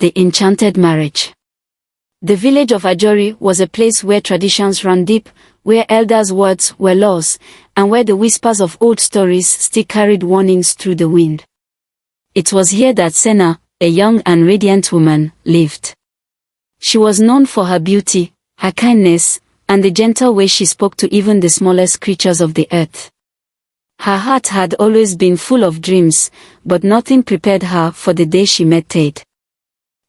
the enchanted marriage. The village of Ajori was a place where traditions ran deep, where elders' words were laws, and where the whispers of old stories still carried warnings through the wind. It was here that Senna, a young and radiant woman, lived. She was known for her beauty, her kindness, and the gentle way she spoke to even the smallest creatures of the earth. Her heart had always been full of dreams, but nothing prepared her for the day she met Tade.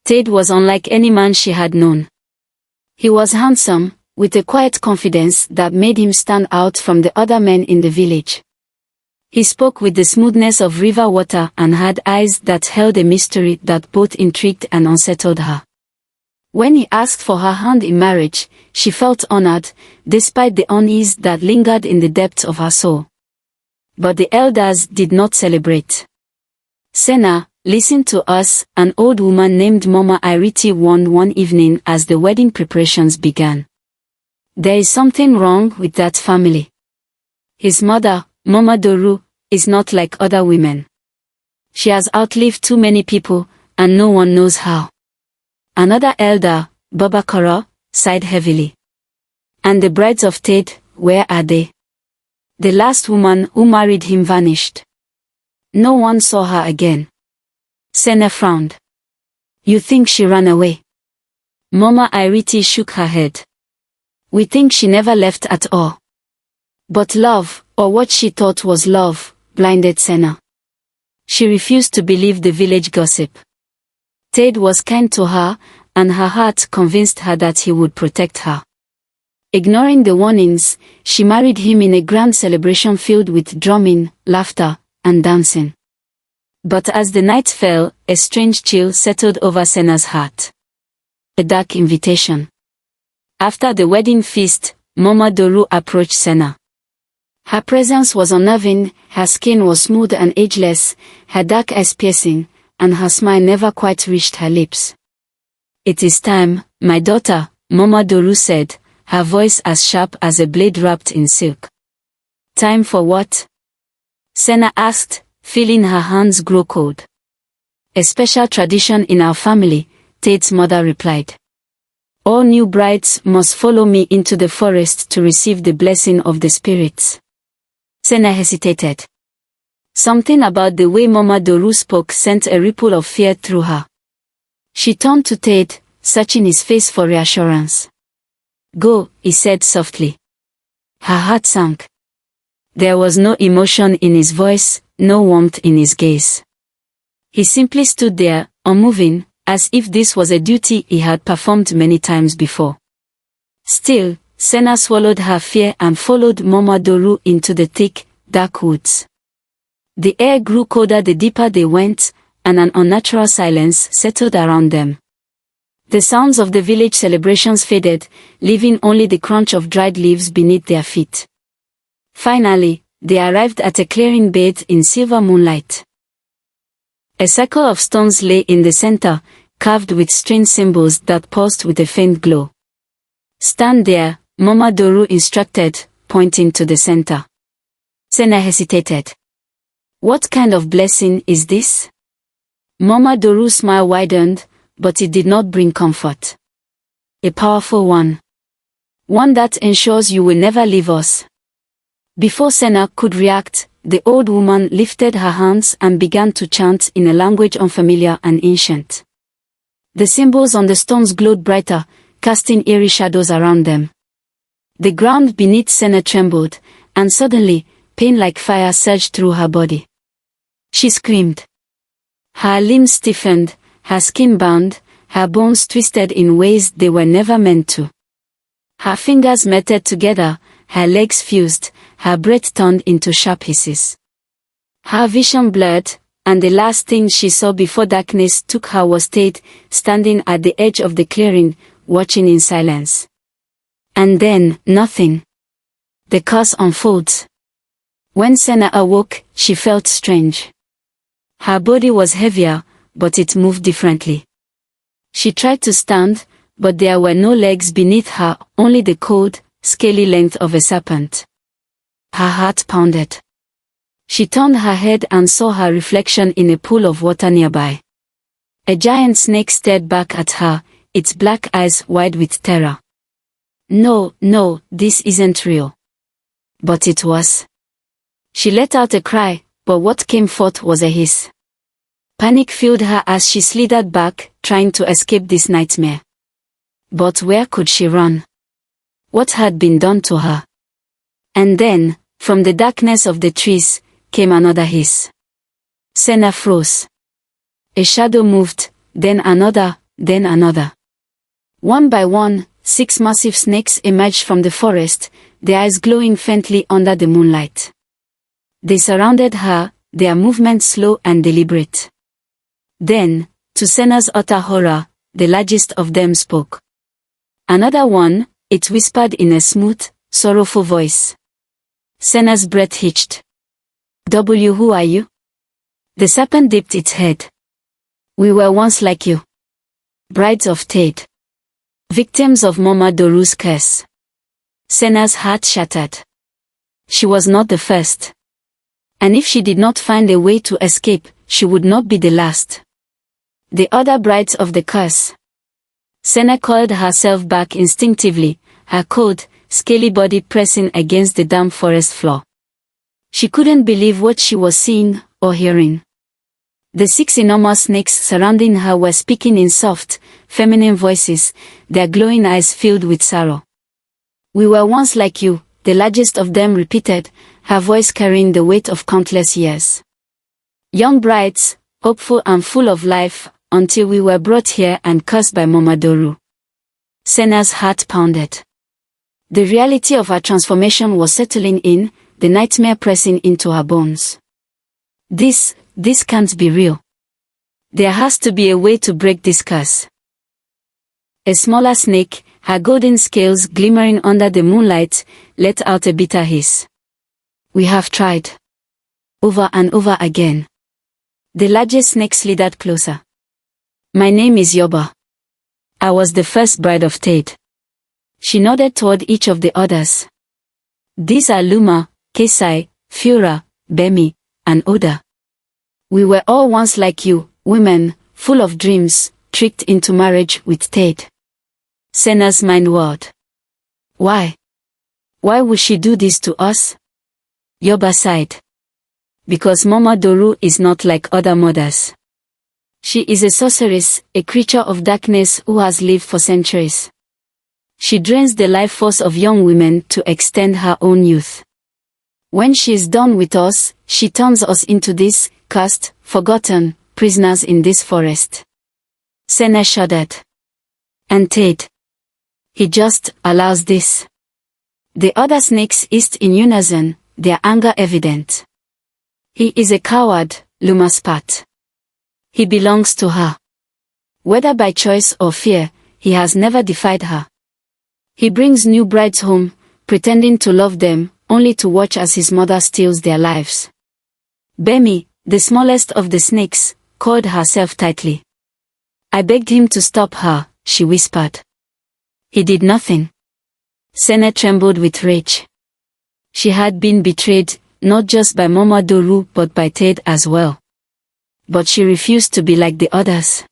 Tade was unlike any man she had known. He was handsome, with a quiet confidence that made him stand out from the other men in the village. He spoke with the smoothness of river water and had eyes that held a mystery that both intrigued and unsettled her. When he asked for her hand in marriage, she felt honored, despite the unease that lingered in the depths of her soul. But the elders did not celebrate. Senna, listen to us, an old woman named Mama Iriti warned one evening as the wedding preparations began. There is something wrong with that family. His mother, Mama Doru, is not like other women. She has outlived too many people, and no one knows how. Another elder, Babakara, sighed heavily. And the brides of Tade, where are they? The last woman who married him vanished. No one saw her again. Senna frowned. You think she ran away? Mama Iriti shook her head. We think she never left at all. But love, or what she thought was love, blinded Senna. She refused to believe the village gossip. Tade was kind to her, and her heart convinced her that he would protect her. Ignoring the warnings, she married him in a grand celebration filled with drumming, laughter, and dancing. But as the night fell, a strange chill settled over Senna's heart. A dark invitation. After the wedding feast, Mama Doru approached Senna. Her presence was unnerving, her skin was smooth and ageless, her dark eyes piercing, and her smile never quite reached her lips. It is time, my daughter, Mama Doru said, her voice as sharp as a blade wrapped in silk. Time for what? Senna asked, feeling her hands grow cold. A special tradition in our family, Tade's mother replied. All new brides must follow me into the forest to receive the blessing of the spirits. Senna hesitated. Something about the way Mama Doru spoke sent a ripple of fear through her. She turned to Tade, searching his face for reassurance. Go, he said softly. Her heart sank. There was no emotion in his voice, no warmth in his gaze. He simply stood there, unmoving, as if this was a duty he had performed many times before. Still, Senna swallowed her fear and followed Mama Doru into the thick, dark woods. The air grew colder the deeper they went, and an unnatural silence settled around them. The sounds of the village celebrations faded, leaving only the crunch of dried leaves beneath their feet. Finally, they arrived at a clearing bathed in silver moonlight. A circle of stones lay in the center, carved with strange symbols that pulsed with a faint glow. Stand there, Mama Doru instructed, pointing to the center. Senna hesitated. What kind of blessing is this? Mama Doru's smile widened, but it did not bring comfort. A powerful one. One that ensures you will never leave us. Before Senna could react, the old woman lifted her hands and began to chant in a language unfamiliar and ancient. The symbols on the stones glowed brighter, casting eerie shadows around them. The ground beneath Senna trembled, and suddenly, pain like fire surged through her body. She screamed. Her limbs stiffened, her skin burned, her bones twisted in ways they were never meant to. Her fingers melted together, her legs fused, her breath turned into sharp hisses. Her vision blurred, and the last thing she saw before darkness took her was Tade, standing at the edge of the clearing, watching in silence. And then, nothing. The curse unfolds. When Senna awoke, she felt strange. Her body was heavier, but it moved differently. She tried to stand, but there were no legs beneath her, only the cold, scaly length of a serpent. Her heart pounded. She turned her head and saw her reflection in a pool of water nearby. A giant snake stared back at her, its black eyes wide with terror. No, no, this isn't real. But it was. She let out a cry, but what came forth was a hiss. Panic filled her as she slithered back, trying to escape this nightmare. But where could she run? What had been done to her? And then, from the darkness of the trees, came another hiss. Senna froze. A shadow moved, then another, then another. One by one, 6 massive snakes emerged from the forest, their eyes glowing faintly under the moonlight. They surrounded her, their movements slow and deliberate. Then, to Senna's utter horror, the largest of them spoke. Another one, it whispered in a smooth, sorrowful voice. Senna's breath hitched. Who are you? The serpent dipped its head. We were once like you. Brides of Tade. Victims of Mama Doru's curse. Senna's heart shattered. She was not the first. And if she did not find a way to escape, she would not be the last. The other brides of the curse. Senna coiled herself back instinctively, her cold, scaly body pressing against the damp forest floor. She couldn't believe what she was seeing or hearing. The 6 enormous snakes surrounding her were speaking in soft, feminine voices, their glowing eyes filled with sorrow. We were once like you, the largest of them repeated, her voice carrying the weight of countless years. Young brides, hopeful and full of life, until we were brought here and cursed by Mama Doru. Senna's heart pounded. The reality of her transformation was settling in, the nightmare pressing into her bones. This can't be real. There has to be a way to break this curse. A smaller snake, her golden scales glimmering under the moonlight, let out a bitter hiss. We have tried. Over and over again. The largest snake slithered closer. My name is Yoba. I was the first bride of Tade. She nodded toward each of the others. These are Luma, Kesai, Fura, Bemi, and Oda. We were all once like you, women, full of dreams, tricked into marriage with Tade. Senna's mind whirled. Why? Why would she do this to us? Yoba sighed. Because Mama Doru is not like other mothers. She is a sorceress, a creature of darkness who has lived for centuries. She drains the life force of young women to extend her own youth. When she is done with us, she turns us into these, cursed, forgotten, prisoners in this forest. Senna shuddered. And Tade. He just allows this. The other snakes hissed in unison, their anger evident. He is a coward, Luma spat. He belongs to her. Whether by choice or fear, he has never defied her. He brings new brides home, pretending to love them, only to watch as his mother steals their lives. Bemi, the smallest of the snakes, coiled herself tightly. I begged him to stop her, she whispered. He did nothing. Senna trembled with rage. She had been betrayed, not just by Mama Doru but by Tade as well. But she refused to be like the others.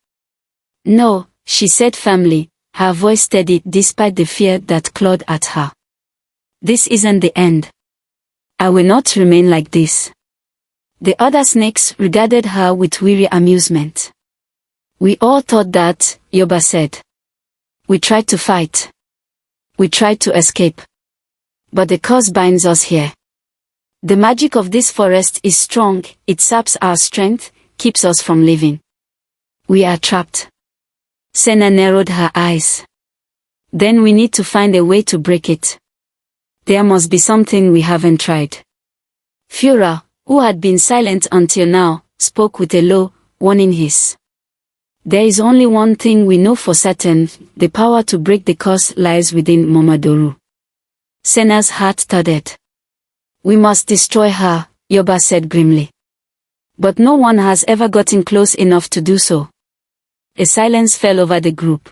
No, she said firmly, her voice steady despite the fear that clawed at her. This isn't the end. I will not remain like this. The other snakes regarded her with weary amusement. We all thought that, Yoba said. We tried to fight. We tried to escape. But the curse binds us here. The magic of this forest is strong, it saps our strength, keeps us from living. We are trapped. Senna narrowed her eyes. Then we need to find a way to break it. There must be something we haven't tried. Fura, who had been silent until now, spoke with a low, warning hiss. There is only one thing we know for certain, the power to break the curse lies within Mama Doru. Senna's heart thudded. We must destroy her, Yoba said grimly. But no one has ever gotten close enough to do so. A silence fell over the group.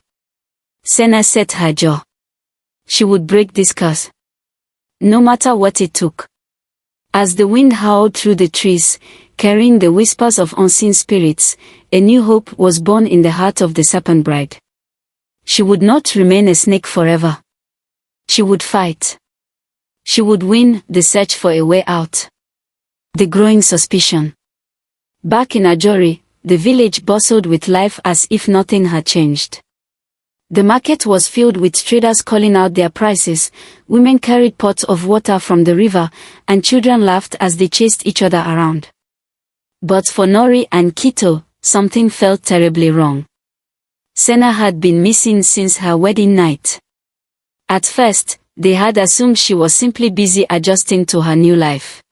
Senna set her jaw. She would break this curse. No matter what it took. As the wind howled through the trees, carrying the whispers of unseen spirits, a new hope was born in the heart of the serpent bride. She would not remain a snake forever. She would fight. She would win the search for a way out. The growing suspicion. Back in Ajori, the village bustled with life as if nothing had changed. The market was filled with traders calling out their prices, women carried pots of water from the river, and children laughed as they chased each other around. But for Nori and Kito, something felt terribly wrong. Senna had been missing since her wedding night. At first, they had assumed she was simply busy adjusting to her new life.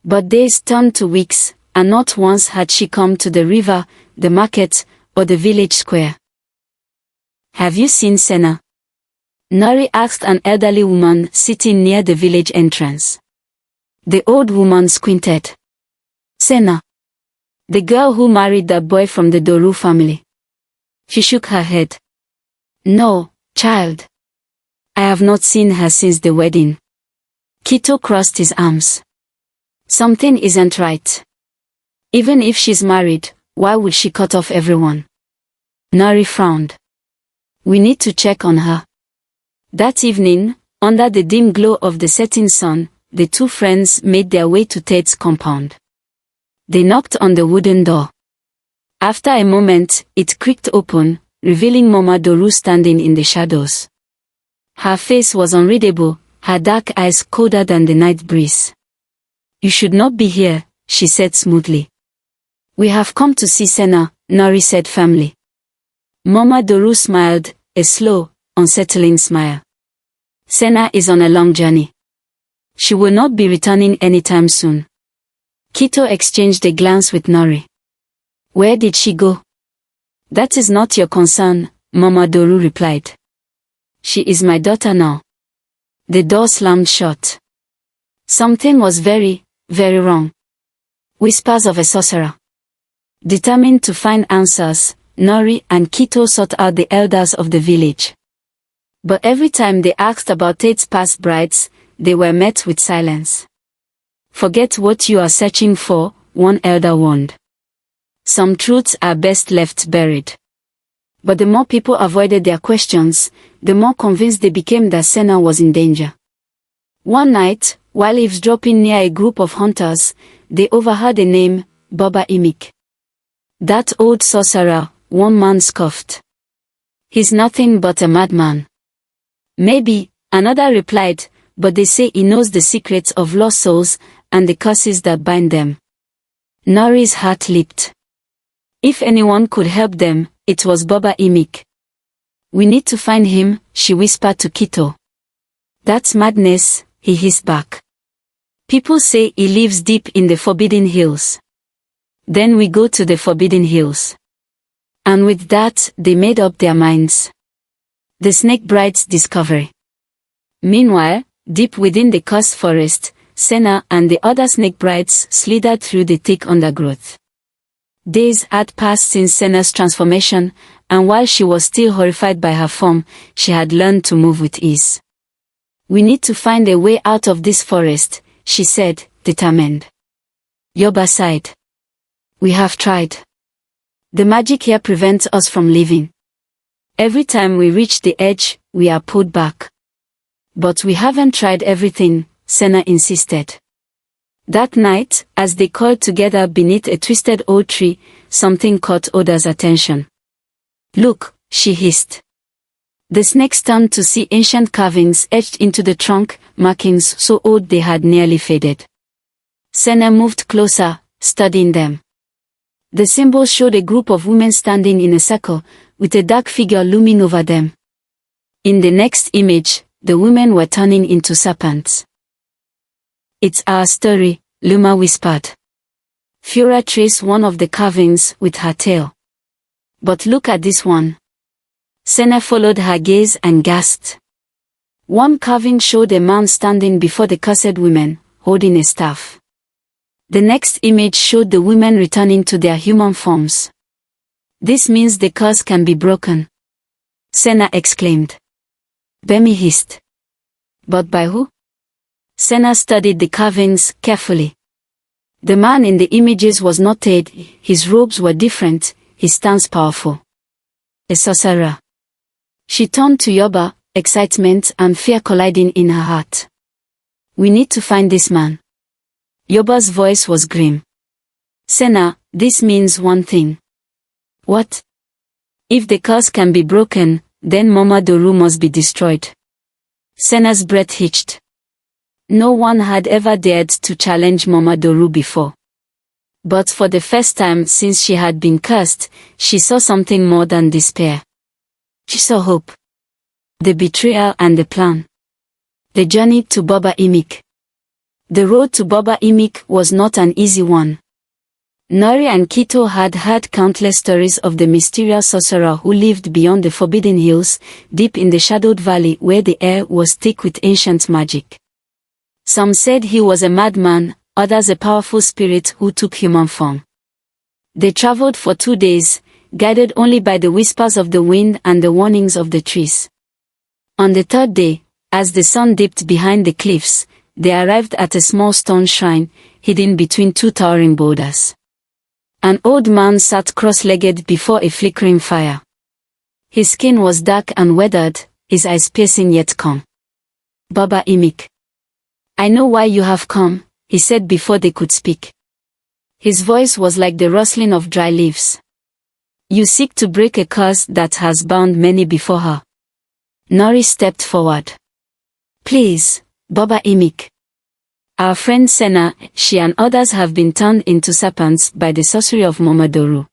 But days turned to weeks, and not once had she come to the river, the market, or the village square. "Have you seen Senna?" Nori asked an elderly woman sitting near the village entrance. The old woman squinted. "Senna? The girl who married that boy from the Doru family." She shook her head. "No, child. I have not seen her since the wedding." Kito crossed his arms. "Something isn't right. Even if she's married, why would she cut off everyone?" Nori frowned. "We need to check on her." That evening, under the dim glow of the setting sun, the two friends made their way to Ted's compound. They knocked on the wooden door. After a moment, it creaked open, revealing Mama Doru standing in the shadows. Her face was unreadable, her dark eyes colder than the night breeze. "You should not be here," she said smoothly. "We have come to see Senna," Nori said firmly. Mama Doru smiled, a slow, unsettling smile. "Senna is on a long journey. She will not be returning anytime soon." Kito exchanged a glance with Nori. "Where did she go?" "That is not your concern," Mama Doru replied. "She is my daughter now." The door slammed shut. Something was very, very wrong. Whispers of a sorcerer. Determined to find answers, Nori and Kito sought out the elders of the village. But every time they asked about Tate's past brides, they were met with silence. "Forget what you are searching for," one elder warned. "Some truths are best left buried." But the more people avoided their questions, the more convinced they became that Senna was in danger. One night, while eavesdropping near a group of hunters, they overheard a name, Baba Imik. "That old sorcerer," one man scoffed. "He's nothing but a madman." "Maybe," another replied, "but they say he knows the secrets of lost souls and the curses that bind them." Nori's heart leaped. If anyone could help them, it was Baba Imik. "We need to find him," she whispered to Kito. "That's madness," he hissed back. "People say he lives deep in the Forbidden Hills." "Then we go to the Forbidden Hills." And with that, they made up their minds. The Snake Bride's discovery. Meanwhile, deep within the cursed forest, Senna and the other snake brides slithered through the thick undergrowth. Days had passed since Senna's transformation, and while she was still horrified by her form, she had learned to move with ease. "We need to find a way out of this forest," she said, determined. Yoba sighed. "We have tried. The magic here prevents us from leaving. Every time we reach the edge, we are pulled back." "But we haven't tried everything," Senna insisted. That night, as they coiled together beneath a twisted old tree, something caught Oda's attention. "Look," she hissed. The snakes turned to see ancient carvings etched into the trunk, markings so old they had nearly faded. Senna moved closer, studying them. The symbols showed a group of women standing in a circle, with a dark figure looming over them. In the next image, the women were turning into serpents. "It's our story," Luma whispered. Fura traced one of the carvings with her tail. "But look at this one." Senna followed her gaze and gasped. One carving showed a man standing before the cursed women, holding a staff. The next image showed the women returning to their human forms. "This means the curse can be broken," Senna exclaimed. Bemi hissed. "But by who?" Senna studied the carvings carefully. The man in the images was not Ted, his robes were different, his stance powerful. A sorcerer. She turned to Yoba, excitement and fear colliding in her heart. We need to find this man. Yoba's voice was grim. Senna, this means one thing. What? If the curse can be broken, then Momodoru must be destroyed. Senna's breath hitched. No one had ever dared to challenge Momodoru before. But for the first time since she had been cursed, she saw something more than despair. She saw hope. The betrayal and the plan. The journey to Baba Imik. The road to Baba Imik was not an easy one. Nori and Kito had heard countless stories of the mysterious sorcerer who lived beyond the Forbidden Hills, deep in the shadowed valley where the air was thick with ancient magic. Some said he was a madman, others a powerful spirit who took human form. They traveled for 2 days, guided only by the whispers of the wind and the warnings of the trees. On the 3rd day, as the sun dipped behind the cliffs, they arrived at a small stone shrine, hidden between 2 towering boulders. An old man sat cross-legged before a flickering fire. His skin was dark and weathered, his eyes piercing yet calm. Baba Imik. I know why you have come, he said before they could speak. His voice was like the rustling of dry leaves. You seek to break a curse that has bound many before her. Nori stepped forward. Please, Baba Imik. Our friend Senna, she and others have been turned into serpents by the sorcery of Momodoru.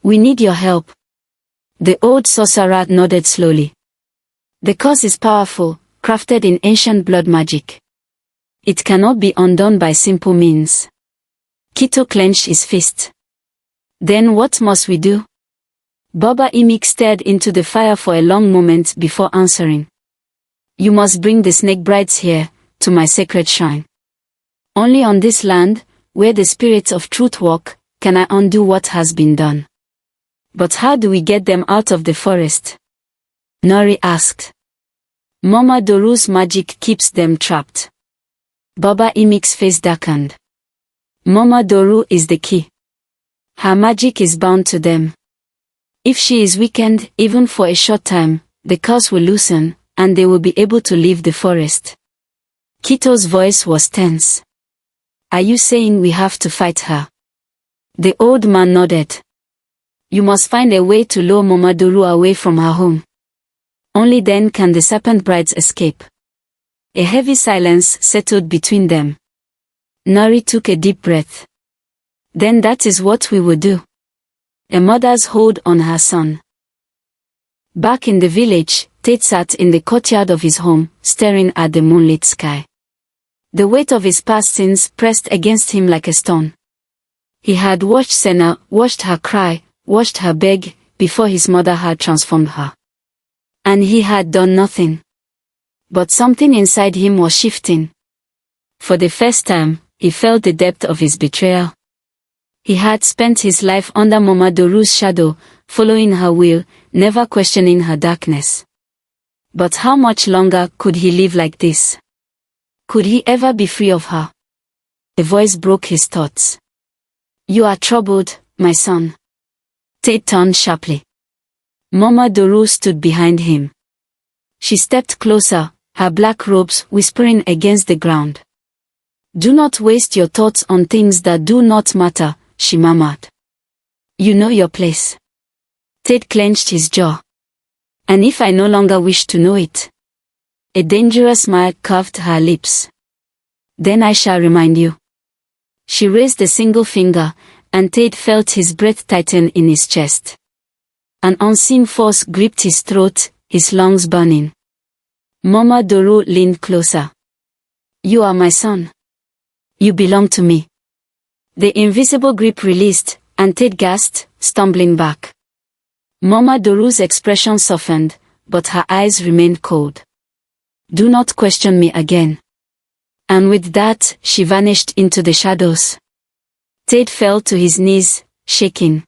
We need your help. The old sorcerer nodded slowly. The curse is powerful, crafted in ancient blood magic. It cannot be undone by simple means. Kito clenched his fist. Then what must we do? Baba Imik stared into the fire for a long moment before answering. You must bring the snake brides here, to my sacred shrine. Only on this land, where the spirits of truth walk, can I undo what has been done. But how do we get them out of the forest? Nori asked. Momodoru's magic keeps them trapped. Baba Imik's face darkened. Momodoru is the key. Her magic is bound to them. If she is weakened, even for a short time, the curse will loosen, and they will be able to leave the forest. Kito's voice was tense. Are you saying we have to fight her? The old man nodded. You must find a way to lure Momodoru away from her home. Only then can the serpent brides escape. A heavy silence settled between them. Nori took a deep breath. Then that is what we will do. A mother's hold on her son. Back in the village, Tate sat in the courtyard of his home, staring at the moonlit sky. The weight of his past sins pressed against him like a stone. He had watched Senna, watched her cry, watched her beg, before his mother had transformed her. And he had done nothing. But something inside him was shifting. For the first time, he felt the depth of his betrayal. He had spent his life under Momodoru's shadow, following her will, never questioning her darkness. But how much longer could he live like this? Could he ever be free of her? A voice broke his thoughts. You are troubled, my son. Tate turned sharply. Momodoru stood behind him. She stepped closer, her black robes whispering against the ground. Do not waste your thoughts on things that do not matter, she murmured. You know your place. Tate clenched his jaw. And if I no longer wish to know it? A dangerous smile curved her lips. Then I shall remind you. She raised a single finger, and Tate felt his breath tighten in his chest. An unseen force gripped his throat, his lungs burning. Momodoru leaned closer. You are my son. You belong to me. The invisible grip released, and Tate gasped, stumbling back. Momodoru's expression softened, but her eyes remained cold. Do not question me again. And with that, she vanished into the shadows. Tate fell to his knees, shaking.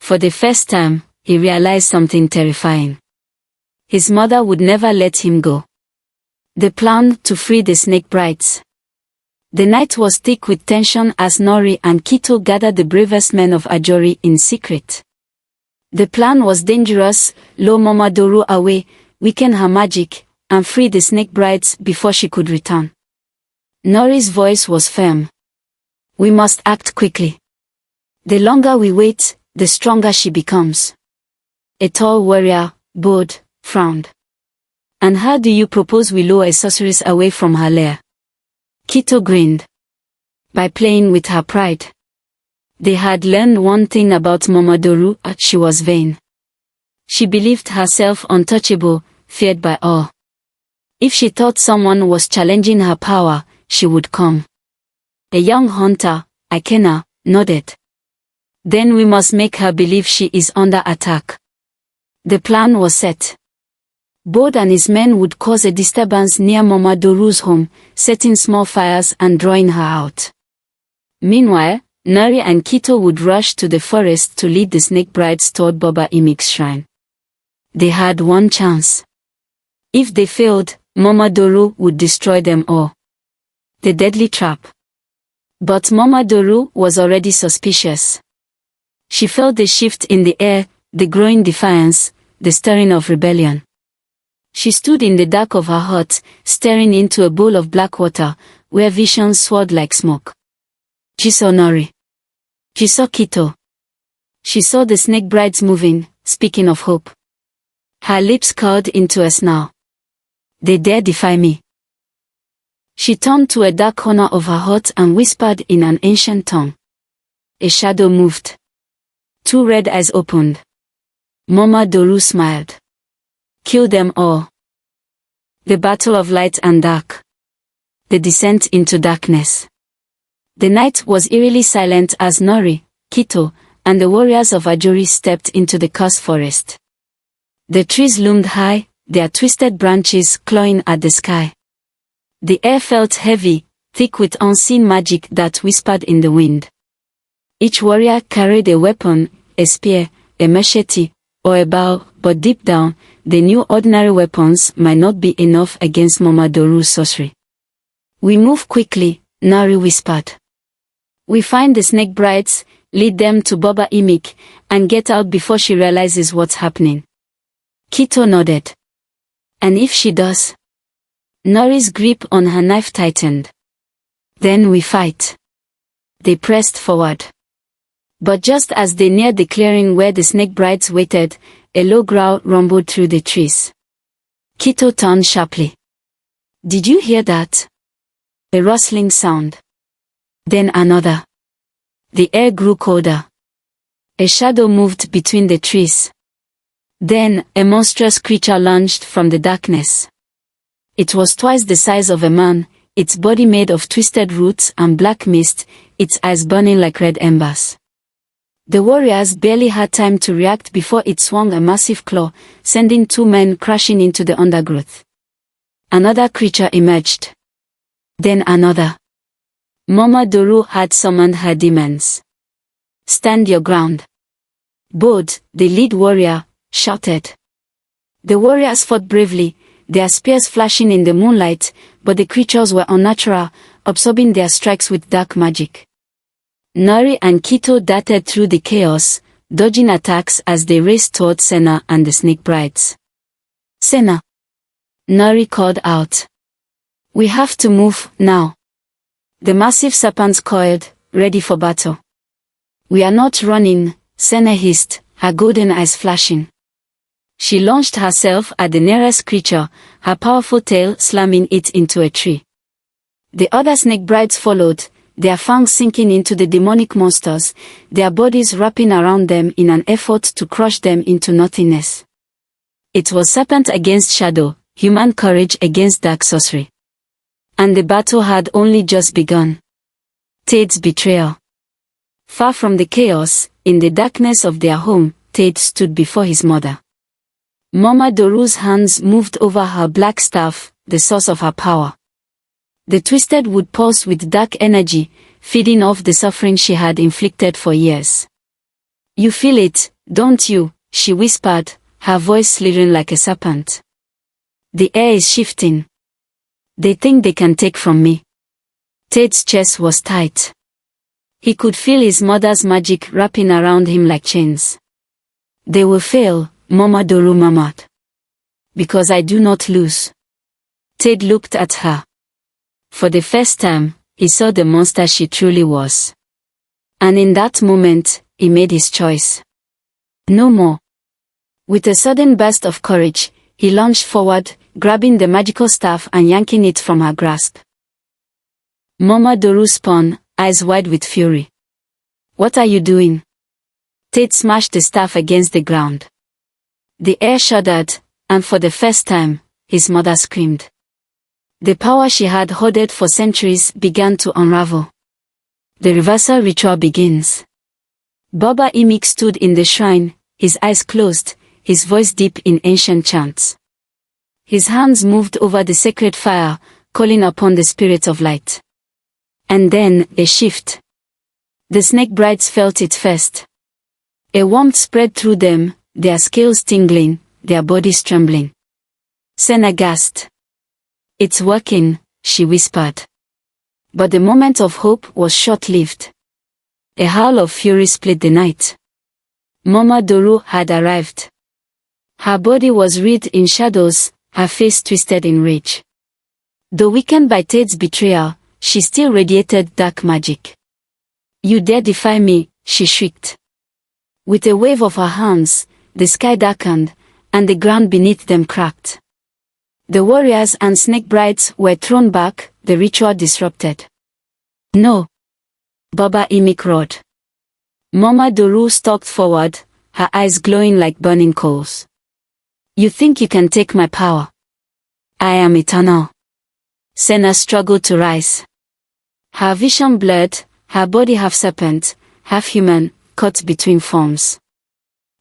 For the first time, he realized something terrifying. His mother would never let him go. The plan to free the snake brides. The night was thick with tension as Nori and Kito gathered the bravest men of Ajori in secret. The plan was dangerous: lure Momodoru away, weaken her magic, and free the snake brides before she could return. Nori's voice was firm. We must act quickly. The longer we wait, the stronger she becomes. A tall warrior, Bod, frowned. And how do you propose we lure a sorceress away from her lair? Kito grinned. By playing with her pride. They had learned one thing about Momodoru: she was vain. She believed herself untouchable, feared by all. If she thought someone was challenging her power, she would come. A young hunter, Ikena, nodded. Then we must make her believe she is under attack. The plan was set. Bod and his men would cause a disturbance near Momodoru's home, setting small fires and drawing her out. Meanwhile, Nori and Kito would rush to the forest to lead the snake brides toward Baba Imik's shrine. They had one chance. If they failed, Momodoru would destroy them all. The deadly trap. But Momodoru was already suspicious. She felt the shift in the air, the growing defiance, the stirring of rebellion. She stood in the dark of her hut, staring into a bowl of black water, where visions swirled like smoke. She saw Nori. She saw Kito. She saw the snake brides moving, speaking of hope. Her lips curled into a snarl. They dare defy me. She turned to a dark corner of her hut and whispered in an ancient tongue. A shadow moved. Two red eyes opened. Momodoru smiled. Kill them all. The battle of light and dark. The descent into darkness. The night was eerily silent as Nori, Kito, and the warriors of Ajori stepped into the cursed forest. The trees loomed high, their twisted branches clawing at the sky. The air felt heavy, thick with unseen magic that whispered in the wind. Each warrior carried a weapon, a spear, a machete, or a bow, but deep down, they knew ordinary weapons might not be enough against Momodoru's sorcery. We move quickly, Nori whispered. We find the snake brides, lead them to Baba Imik, and get out before she realizes what's happening. Kito nodded. And if she does? Nori's grip on her knife tightened. Then we fight. They pressed forward. But just as they neared the clearing where the snake brides waited, a low growl rumbled through the trees. Kito turned sharply. Did you hear that? A rustling sound. Then another. The air grew colder. A shadow moved between the trees. Then, a monstrous creature lunged from the darkness. It was twice the size of a man, its body made of twisted roots and black mist, its eyes burning like red embers. The warriors barely had time to react before it swung a massive claw, sending two men crashing into the undergrowth. Another creature emerged. Then another. Momodoru had summoned her demons. Stand your ground. Bod, the lead warrior, shouted. The warriors fought bravely, their spears flashing in the moonlight, but the creatures were unnatural, absorbing their strikes with dark magic. Nori and Kito darted through the chaos, dodging attacks as they raced toward Senna and the snake brides. Senna! Nori called out. We have to move, now. The massive serpents coiled, ready for battle. We are not running, Senna hissed, her golden eyes flashing. She launched herself at the nearest creature, her powerful tail slamming it into a tree. The other snake brides followed, their fangs sinking into the demonic monsters, their bodies wrapping around them in an effort to crush them into nothingness. It was serpent against shadow, human courage against dark sorcery. And the battle had only just begun. Tade's betrayal. Far from the chaos, in the darkness of their home, Tade stood before his mother. Momodoru's hands moved over her black staff, the source of her power. The twisted wood pulsed with dark energy, feeding off the suffering she had inflicted for years. You feel it, don't you? She whispered, her voice slithering like a serpent. The air is shifting. They think they can take from me. Tate's chest was tight. He could feel his mother's magic wrapping around him like chains. They will fail, Mama Doru murmured. Because I do not lose. Tate looked at her. For the first time, he saw the monster she truly was. And in that moment, he made his choice. No more. With a sudden burst of courage, he lunged forward, grabbing the magical staff and yanking it from her grasp. Mama Doru spun, eyes wide with fury. What are you doing? Tate smashed the staff against the ground. The air shuddered, and for the first time, his mother screamed. The power she had hoarded for centuries began to unravel. The reversal ritual begins. Baba Imik stood in the shrine, his eyes closed, his voice deep in ancient chants. His hands moved over the sacred fire, calling upon the spirit of light. And then, a shift. The snake brides felt it first. A warmth spread through them, their scales tingling, their bodies trembling. Senna gasped. It's working, she whispered. But the moment of hope was short-lived. A howl of fury split the night. Mama Doru had arrived. Her body was wreathed in shadows, her face twisted in rage. Though weakened by Tate's betrayal, she still radiated dark magic. You dare defy me, she shrieked. With a wave of her hands, the sky darkened, and the ground beneath them cracked. The warriors and snake brides were thrown back, the ritual disrupted. No! Baba Imik roared. Mama Doru stalked forward, her eyes glowing like burning coals. You think you can take my power? I am eternal. Senna struggled to rise. Her vision blurred, her body half serpent, half human, caught between forms.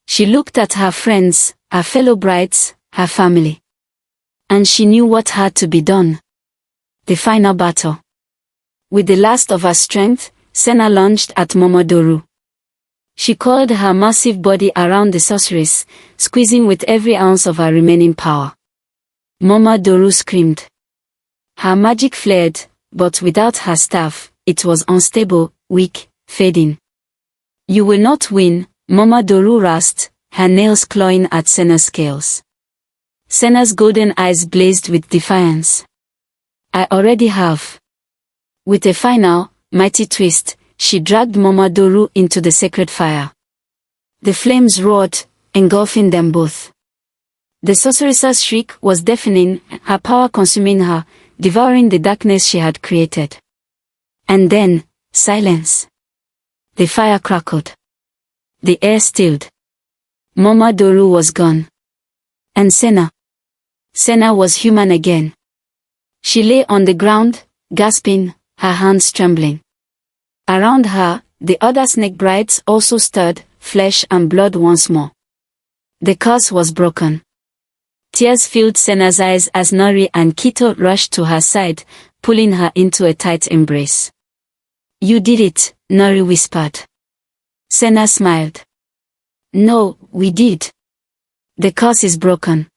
She looked at her friends, her fellow brides, her family. And she knew what had to be done. The final battle. With the last of her strength, Senna lunged at Mama Doru. She coiled her massive body around the sorceress, squeezing with every ounce of her remaining power. Mama Doru screamed. Her magic flared, but without her staff, it was unstable, weak, fading. You will not win, Mama Doru rasped, her nails clawing at Senna's scales. Senna's golden eyes blazed with defiance. I already have. With a final, mighty twist, she dragged Mama Doru into the sacred fire. The flames roared, engulfing them both. The sorceress's shriek was deafening, her power consuming her, devouring the darkness she had created. And then, silence. The fire crackled. The air stilled. Mama Doru was gone. And Senna. Senna was human again. She lay on the ground, gasping, her hands trembling. Around her, the other snake brides also stirred, flesh and blood once more. The curse was broken. Tears filled Senna's eyes as Nori and Kito rushed to her side, pulling her into a tight embrace. You did it, Nori whispered. Senna smiled. No, we did. The curse is broken.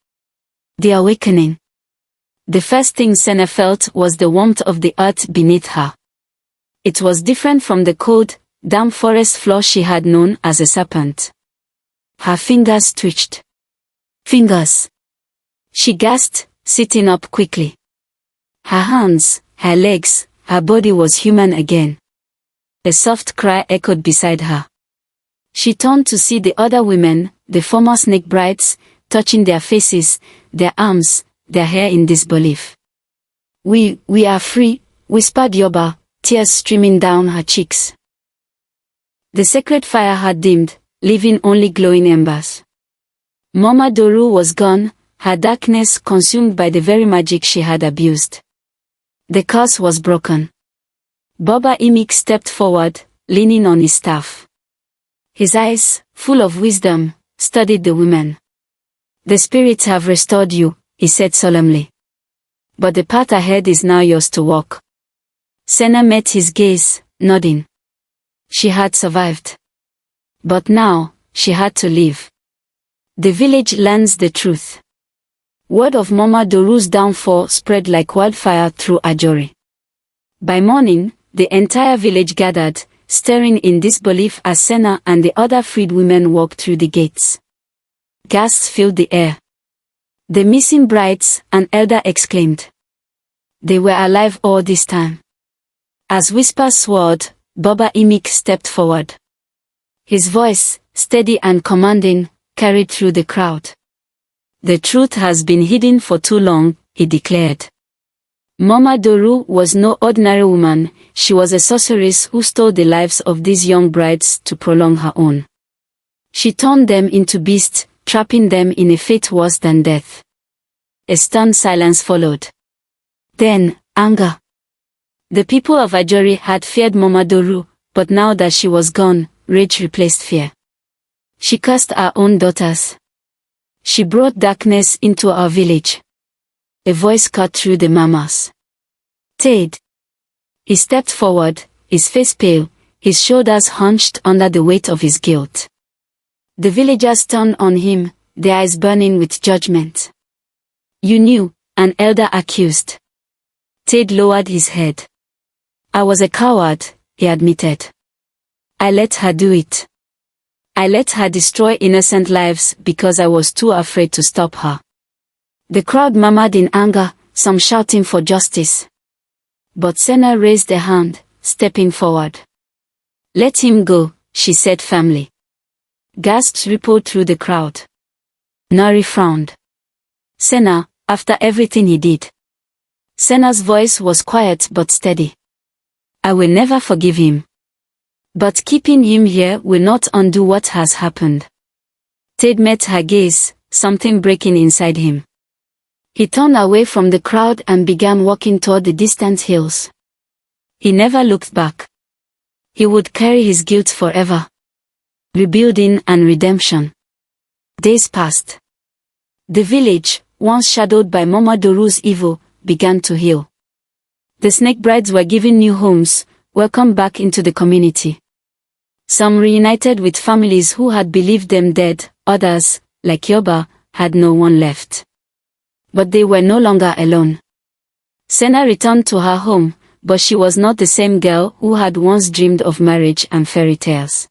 The awakening. The first thing Senna felt was the warmth of the earth beneath her. It was different from the cold, damp forest floor she had known as a serpent. Her fingers twitched. Fingers. She gasped, sitting up quickly. Her hands, her legs, her body was human again. A soft cry echoed beside her. She turned to see the other women, the former snake brides, touching their faces, their arms, their hair in disbelief. We are free, whispered Yoba, tears streaming down her cheeks. The sacred fire had dimmed, leaving only glowing embers. Mama Doru was gone, her darkness consumed by the very magic she had abused. The curse was broken. Baba Imik stepped forward, leaning on his staff. His eyes, full of wisdom, studied the women. The spirits have restored you, he said solemnly. But the path ahead is now yours to walk. Senna met his gaze, nodding. She had survived. But now, she had to leave. The village learns the truth. Word of Mama Doru's downfall spread like wildfire through Ajori. By morning, the entire village gathered, staring in disbelief as Senna and the other freed women walked through the gates. Gasps filled the air. The missing brides, an elder exclaimed. They were alive all this time. As whispers swirled, Baba Imik stepped forward. His voice, steady and commanding, carried through the crowd. The truth has been hidden for too long, he declared. Mama Doru was no ordinary woman, she was a sorceress who stole the lives of these young brides to prolong her own. She turned them into beasts, trapping them in a fate worse than death. A stunned silence followed. Then, anger. The people of Ajori had feared Mama Doru, but now that she was gone, rage replaced fear. She cursed her own daughters. She brought darkness into our village. A voice cut through the murmurs. Tade. He stepped forward, his face pale, his shoulders hunched under the weight of his guilt. The villagers turned on him, their eyes burning with judgment. You knew, an elder accused. Tade lowered his head. I was a coward, he admitted. I let her do it. I let her destroy innocent lives because I was too afraid to stop her. The crowd murmured in anger, some shouting for justice. But Senna raised a hand, stepping forward. Let him go, she said firmly. Gasps rippled through the crowd. Nori frowned. Senna, after everything he did. Senna's voice was quiet but steady. I will never forgive him. But keeping him here will not undo what has happened. Tade met her gaze, something breaking inside him. He turned away from the crowd and began walking toward the distant hills. He never looked back. He would carry his guilt forever. Rebuilding and redemption. Days passed. The village, once shadowed by Mama Doru's evil, began to heal. The snake brides were given new homes, welcomed back into the community. Some reunited with families who had believed them dead, others, like Yoba, had no one left. But they were no longer alone. Senna returned to her home, but she was not the same girl who had once dreamed of marriage and fairy tales.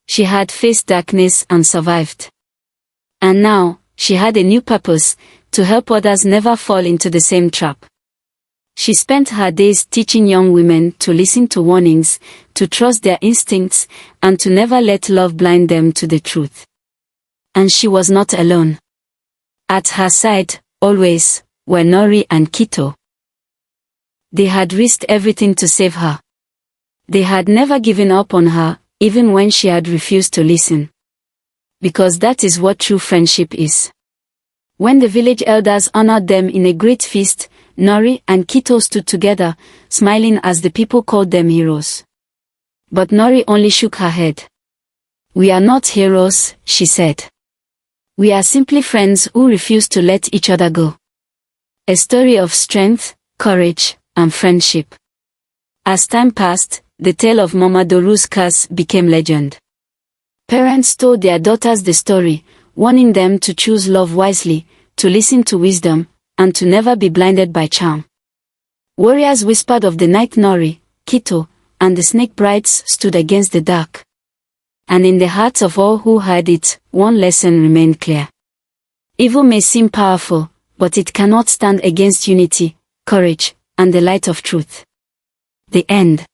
She had faced darkness and survived. And now, she had a new purpose, to help others never fall into the same trap. She spent her days teaching young women to listen to warnings, to trust their instincts, and to never let love blind them to the truth. And she was not alone. At her side, always, were Nori and Kito. They had risked everything to save her. They had never given up on her, even when she had refused to listen. Because that is what true friendship is. When the village elders honored them in a great feast, Nori and Kito stood together, smiling as the people called them heroes. But Nori only shook her head. We are not heroes, she said. We are simply friends who refuse to let each other go. A story of strength, courage, and friendship. As time passed, the tale of Mama Doru's curse became legend. Parents told their daughters the story, warning them to choose love wisely, to listen to wisdom, and to never be blinded by charm. Warriors whispered of the night Nori, Kito, and the snake brides stood against the dark. And in the hearts of all who heard it, one lesson remained clear. Evil may seem powerful, but it cannot stand against unity, courage, and the light of truth. The end.